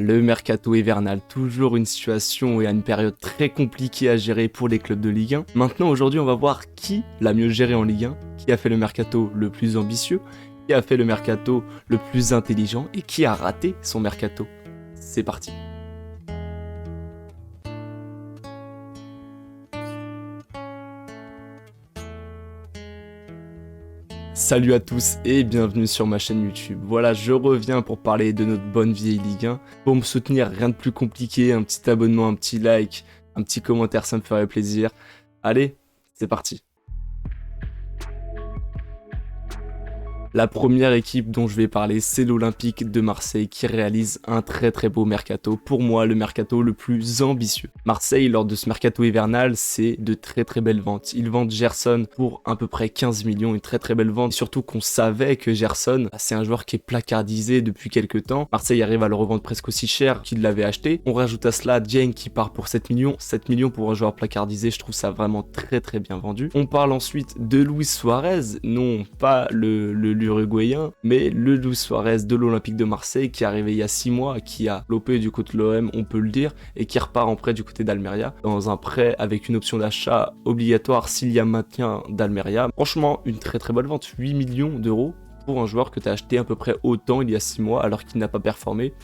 Le mercato hivernal, toujours une situation et une période très compliquée à gérer pour les clubs de Ligue 1. Maintenant, aujourd'hui, on va voir qui l'a mieux géré en Ligue 1, qui a fait le mercato le plus ambitieux, qui a fait le mercato le plus intelligent et qui a raté son mercato. C'est parti. Salut à tous et bienvenue sur ma chaîne YouTube. Voilà, je reviens pour parler de notre bonne vieille Ligue 1. Pour me soutenir, rien de plus compliqué, un petit abonnement, un petit like, un petit commentaire, ça me ferait plaisir. Allez, c'est parti. La première équipe dont je vais parler, c'est l'Olympique de Marseille qui réalise un très beau mercato. Pour moi, le mercato le plus ambitieux. Marseille, lors de ce mercato hivernal, c'est de très belles ventes. Ils vendent Gerson pour à peu près 15 millions, une très belle vente. Surtout qu'on savait que Gerson, c'est un joueur qui est placardisé depuis quelques temps. Marseille arrive à le revendre presque aussi cher qu'il l'avait acheté. On rajoute à cela Dieng qui part pour 7 millions. 7 millions pour un joueur placardisé, je trouve ça vraiment très bien vendu. On parle ensuite de Luis Suarez, non pas l'Uruguayen, mais le Luis Suarez de l'Olympique de Marseille qui est arrivé il y a 6 mois, qui a lopé du côté de l'OM, on peut le dire, et qui repart en prêt du côté d'Almeria, dans un prêt avec une option d'achat obligatoire s'il y a maintien d'Almeria. Franchement, une très bonne vente, 8 millions d'euros pour un joueur que tu as acheté à peu près autant il y a 6 mois alors qu'il n'a pas performé.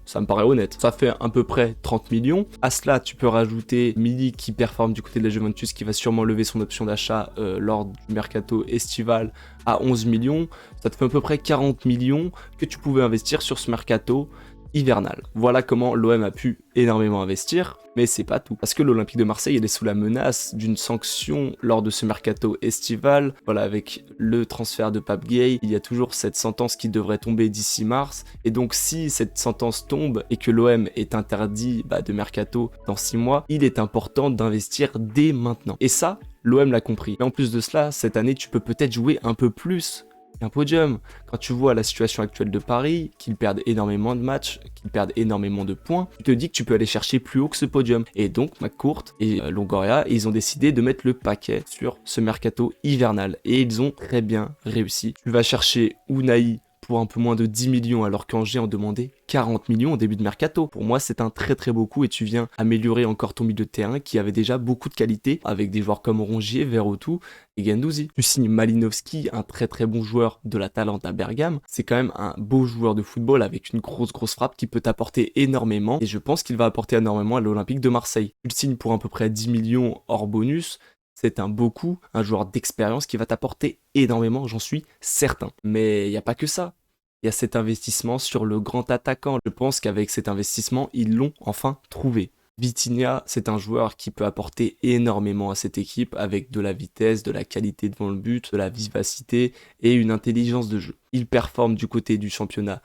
Ça me paraît honnête. Ça fait à peu près 30 millions. À cela, tu peux rajouter Milik qui performe du côté de la Juventus, qui va sûrement lever son option d'achat lors du mercato estival à 11 millions. Ça te fait à peu près 40 millions que tu pouvais investir sur ce mercato hivernal. Voilà comment l'OM a pu énormément investir, mais c'est pas tout. Parce que l'Olympique de Marseille, elle est sous la menace d'une sanction lors de ce mercato estival. Voilà, avec le transfert de Pape Gueye, il y a toujours cette sentence qui devrait tomber d'ici mars. Et donc, si cette sentence tombe et que l'OM est interdit de mercato dans 6 mois, il est important d'investir dès maintenant. Et ça, l'OM l'a compris. Et en plus de cela, cette année, tu peux peut-être jouer un peu plus un podium. Quand tu vois la situation actuelle de Paris, qu'ils perdent énormément de matchs, qu'ils perdent énormément de points, tu te dis que tu peux aller chercher plus haut que ce podium. Et donc McCourt et Longoria, ils ont décidé de mettre le paquet sur ce mercato hivernal. Et ils ont très bien réussi. Tu vas chercher Unai pour un peu moins de 10 millions alors qu'Angers en demandait 40 millions au début de mercato. Pour moi, c'est un très beau coup et tu viens améliorer encore ton milieu de terrain qui avait déjà beaucoup de qualité avec des joueurs comme Rongier, Verretou et Guendouzi. Tu signes Malinowski, un très bon joueur de la Talente à Bergame. C'est quand même un beau joueur de football avec une grosse frappe qui peut t'apporter énormément et je pense qu'il va apporter énormément à l'Olympique de Marseille. Tu le signes pour à peu près 10 millions hors bonus. C'est un beau coup, un joueur d'expérience qui va t'apporter énormément, j'en suis certain. Mais il n'y a pas que ça. Il y a cet investissement sur le grand attaquant. Je pense qu'avec cet investissement, ils l'ont enfin trouvé. Vitinha, c'est un joueur qui peut apporter énormément à cette équipe avec de la vitesse, de la qualité devant le but, de la vivacité et une intelligence de jeu. Il performe du côté du championnat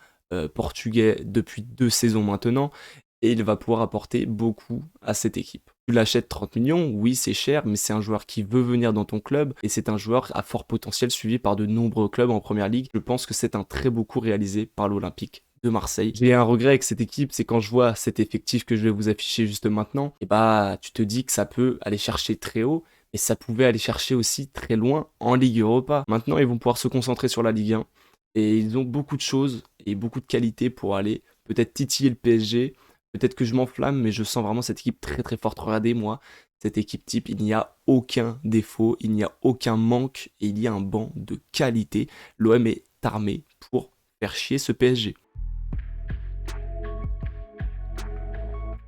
portugais depuis 2 saisons maintenant et il va pouvoir apporter beaucoup à cette équipe. Tu l'achètes 30 millions, oui c'est cher, mais c'est un joueur qui veut venir dans ton club et c'est un joueur à fort potentiel suivi par de nombreux clubs en première ligue. Je pense que c'est un très beau coup réalisé par l'Olympique de Marseille. J'ai un regret avec cette équipe, c'est quand je vois cet effectif que je vais vous afficher juste maintenant, et tu te dis que ça peut aller chercher très haut, et ça pouvait aller chercher aussi très loin en Ligue Europa. Maintenant ils vont pouvoir se concentrer sur la Ligue 1 et ils ont beaucoup de choses et beaucoup de qualités pour aller peut-être titiller le PSG. Peut-être que je m'enflamme, mais je sens vraiment cette équipe très forte. Regardez, moi, cette équipe type, il n'y a aucun défaut, il n'y a aucun manque, et il y a un banc de qualité. L'OM est armé pour faire chier ce PSG.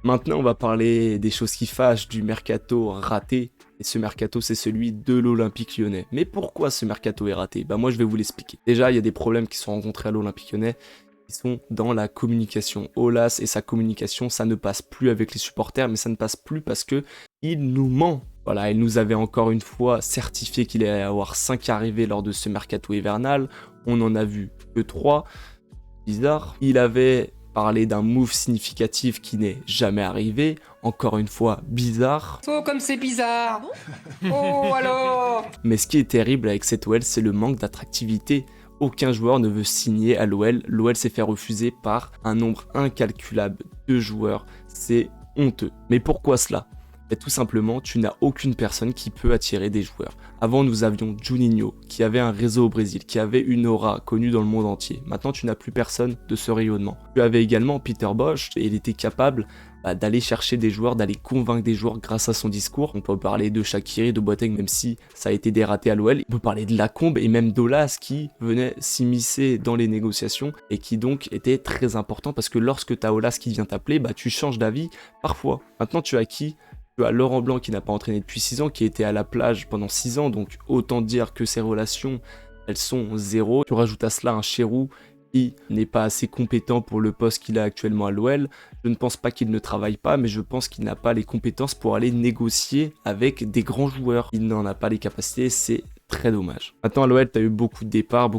Maintenant, on va parler des choses qui fâchent, du mercato raté. Et ce mercato, c'est celui de l'Olympique Lyonnais. Mais pourquoi ce mercato est raté ? Moi, je vais vous l'expliquer. Déjà, il y a des problèmes qui sont rencontrés à l'Olympique Lyonnais. Ils sont dans la communication. Aulas et sa communication, ça ne passe plus avec les supporters, mais ça ne passe plus parce que il nous ment. Voilà, il nous avait encore une fois certifié qu'il allait y avoir 5 arrivées lors de ce mercato hivernal. On n'en a vu que 3. Bizarre. Il avait parlé d'un move significatif qui n'est jamais arrivé. Encore une fois, bizarre. Oh, comme c'est bizarre. Oh, alors. Mais ce qui est terrible avec cette OL, c'est le manque d'attractivité. Aucun joueur ne veut signer à l'OL. L'OL s'est fait refuser par un nombre incalculable de joueurs. C'est honteux. Mais pourquoi cela ? Et tout simplement, tu n'as aucune personne qui peut attirer des joueurs. Avant, nous avions Juninho, qui avait un réseau au Brésil, qui avait une aura connue dans le monde entier. Maintenant, tu n'as plus personne de ce rayonnement. Tu avais également Peter Bosz, et il était capable d'aller chercher des joueurs, d'aller convaincre des joueurs grâce à son discours. On peut parler de Shaqiri, de Boateng, même si ça a été dératé à l'OL. On peut parler de Lacombe et même d'Olas qui venait s'immiscer dans les négociations et qui donc était très important parce que lorsque tu as Olas qui vient t'appeler, tu changes d'avis parfois. Maintenant, tu as qui? Tu as Laurent Blanc qui n'a pas entraîné depuis 6 ans, qui était à la plage pendant 6 ans, donc autant dire que ses relations, elles sont zéro. Tu rajoutes à cela un Chérou qui n'est pas assez compétent pour le poste qu'il a actuellement à l'OL. Je ne pense pas qu'il ne travaille pas, mais je pense qu'il n'a pas les compétences pour aller négocier avec des grands joueurs. Il n'en a pas les capacités, c'est très dommage. Maintenant à l'OL, tu as eu beaucoup de départs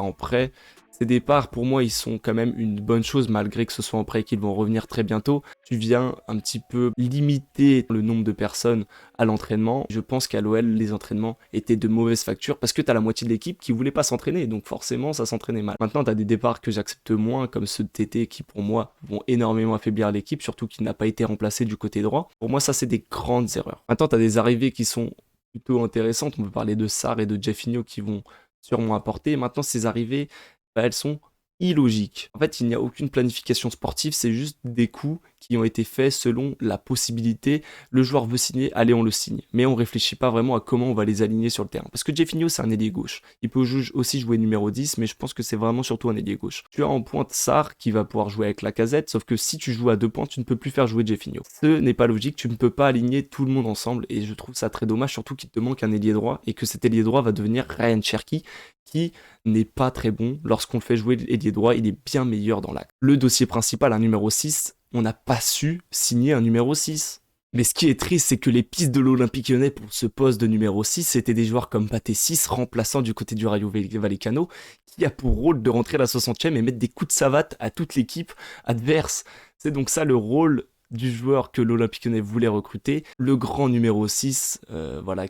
en prêt. Ces départs, pour moi, ils sont quand même une bonne chose, malgré que ce soit en prêt et qu'ils vont revenir très bientôt. Tu viens un petit peu limiter le nombre de personnes à l'entraînement. Je pense qu'à l'OL, les entraînements étaient de mauvaise facture parce que tu as la moitié de l'équipe qui voulait pas s'entraîner, donc forcément, ça s'entraînait mal. Maintenant, tu as des départs que j'accepte moins, comme ceux de TT, qui pour moi vont énormément affaiblir l'équipe, surtout qu'il n'a pas été remplacé du côté droit. Pour moi, ça, c'est des grandes erreurs. Maintenant, tu as des arrivées qui sont plutôt intéressantes. On peut parler de Sarr et de Jeffinho qui vont sûrement apporter. Maintenant, ces arrivées, elles sont illogiques. En fait, il n'y a aucune planification sportive, c'est juste des coups qui ont été faits selon la possibilité. Le joueur veut signer, allez, on le signe. Mais on réfléchit pas vraiment à comment on va les aligner sur le terrain. Parce que Jeffinho, c'est un ailier gauche. Il peut aussi jouer numéro 10, mais je pense que c'est vraiment surtout un ailier gauche. Tu as en pointe Sarr qui va pouvoir jouer avec Lacazette, sauf que si tu joues à 2 pointes, tu ne peux plus faire jouer Jeffinho. Ce n'est pas logique, tu ne peux pas aligner tout le monde ensemble, et je trouve ça très dommage, surtout qu'il te manque un ailier droit, et que cet ailier droit va devenir Ryan Cherki, qui n'est pas très bon. Lorsqu'on le fait jouer l'ailier droit, il est bien meilleur dans l'axe. Le dossier principal, un numéro 6, on n'a pas su signer un numéro 6. Mais ce qui est triste, c'est que les pistes de l'Olympique Lyonnais pour ce poste de numéro 6, c'était des joueurs comme Pathé 6, remplaçant du côté du Rayo Vallecano, qui a pour rôle de rentrer à la 60e et mettre des coups de savate à toute l'équipe adverse. C'est donc ça le rôle du joueur que l'Olympique Lyonnais voulait recruter. Le grand numéro 6,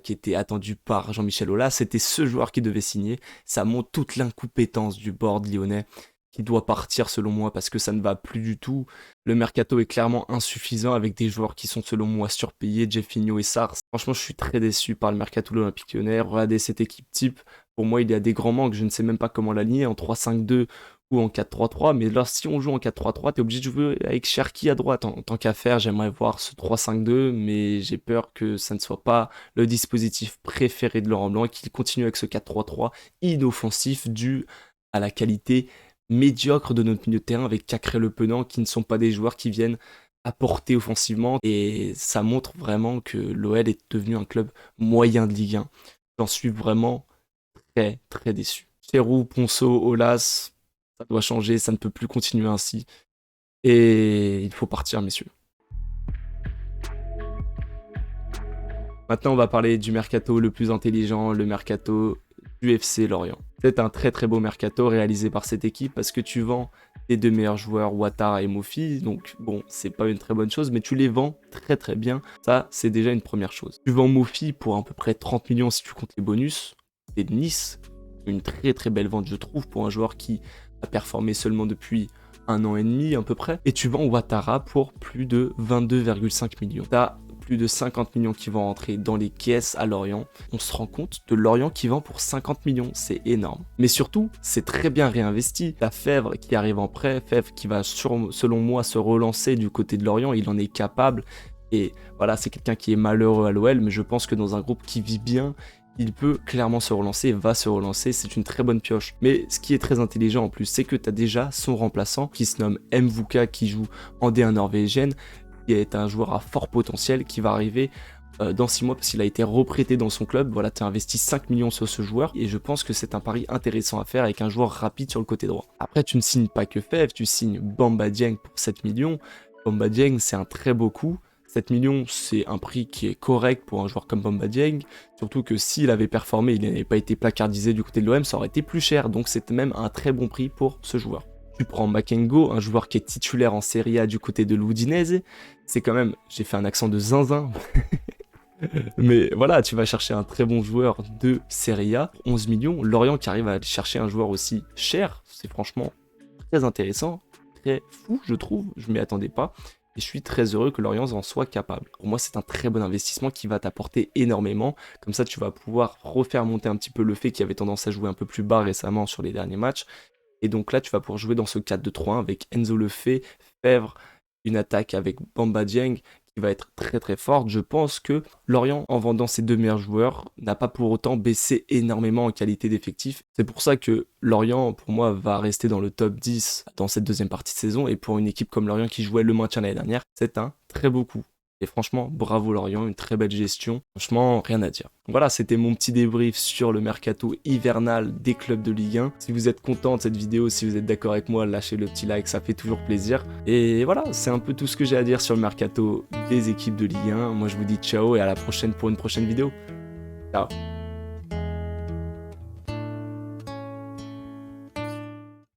qui était attendu par Jean-Michel Aulas, c'était ce joueur qui devait signer. Ça montre toute l'incompétence du board lyonnais qui doit partir selon moi parce que ça ne va plus du tout. Le mercato est clairement insuffisant avec des joueurs qui sont selon moi surpayés, Jeffinho et Sarr. Franchement, je suis très déçu par le mercato de l'Olympique Lyonnais. Regardez cette équipe type. Pour moi, il y a des grands manques. Je ne sais même pas comment l'aligner en 3-5-2 ou en 4-3-3. Mais là, si on joue en 4-3-3, t'es obligé de jouer avec Cherki à droite. En tant qu'à faire, j'aimerais voir ce 3-5-2, mais j'ai peur que ça ne soit pas le dispositif préféré de Laurent Blanc et qu'il continue avec ce 4-3-3 inoffensif dû à la qualité médiocre de notre milieu de terrain avec Cacré Le Penant qui ne sont pas des joueurs qui viennent apporter offensivement et ça montre vraiment que l'OL est devenu un club moyen de Ligue 1. J'en suis vraiment très très déçu. Chérou, Ponceau, Olas, ça doit changer, ça ne peut plus continuer ainsi et il faut partir messieurs. Maintenant on va parler du mercato le plus intelligent, le mercato du FC Lorient. C'est un très très beau mercato réalisé par cette équipe parce que tu vends tes 2 meilleurs joueurs, Ouattara et Mofi, donc bon, c'est pas une très bonne chose, mais tu les vends très très bien, ça c'est déjà une première chose. Tu vends Mofi pour à peu près 30 millions si tu comptes les bonus, c'est de Nice, une très très belle vente je trouve pour un joueur qui a performé seulement depuis 1 an et demi à peu près, et tu vends Ouattara pour plus de 22,5 millions. T'as plus de 50 millions qui vont rentrer dans les caisses à Lorient. On se rend compte de Lorient qui vend pour 50 millions, c'est énorme. Mais surtout, c'est très bien réinvesti. T'as Fèvre qui arrive en prêt, Fèvre qui va selon moi se relancer du côté de Lorient, il en est capable. Et voilà, c'est quelqu'un qui est malheureux à l'OL, mais je pense que dans un groupe qui vit bien, il peut clairement se relancer, va se relancer, c'est une très bonne pioche. Mais ce qui est très intelligent en plus, c'est que tu as déjà son remplaçant qui se nomme Mvuka qui joue en D1 norvégienne, qui est un joueur à fort potentiel qui va arriver dans 6 mois parce qu'il a été reprêté dans son club. Voilà, tu as investi 5 millions sur ce joueur et je pense que c'est un pari intéressant à faire avec un joueur rapide sur le côté droit. Après, tu ne signes pas que Fèvre, tu signes Bamba Dieng pour 7 millions. Bamba Dieng, c'est un très beau coup. 7 millions, c'est un prix qui est correct pour un joueur comme Bamba Dieng, surtout que s'il avait performé, il n'avait pas été placardisé du côté de l'OM, ça aurait été plus cher, donc c'est même un très bon prix pour ce joueur. Tu prends Makengo, un joueur qui est titulaire en Serie A du côté de l'Udinese, c'est quand même, j'ai fait un accent de zinzin, mais voilà, tu vas chercher un très bon joueur de Serie A, 11 millions, Lorient qui arrive à chercher un joueur aussi cher, c'est franchement très intéressant, très fou je trouve, je m'y attendais pas. Et je suis très heureux que Lorient en soit capable. Pour moi, c'est un très bon investissement qui va t'apporter énormément. Comme ça, tu vas pouvoir refaire monter un petit peu le fait qu'il avait tendance à jouer un peu plus bas récemment sur les derniers matchs. Et donc là, tu vas pouvoir jouer dans ce 4-2-3-1 avec Enzo Lefebvre, Fèvre, une attaque avec Bamba Dieng qui va être très très forte. Je pense que Lorient, en vendant ses deux meilleurs joueurs, n'a pas pour autant baissé énormément en qualité d'effectif. C'est pour ça que Lorient, pour moi, va rester dans le top 10 dans cette deuxième partie de saison. Et pour une équipe comme Lorient qui jouait le maintien l'année dernière, c'est un très beau coup. Et franchement, bravo Lorient, une très belle gestion. Franchement, rien à dire. Voilà, c'était mon petit débrief sur le mercato hivernal des clubs de Ligue 1. Si vous êtes content de cette vidéo, si vous êtes d'accord avec moi, lâchez le petit like, ça fait toujours plaisir. Et voilà, c'est un peu tout ce que j'ai à dire sur le mercato des équipes de Ligue 1. Moi, je vous dis ciao et à la prochaine pour une prochaine vidéo. Ciao.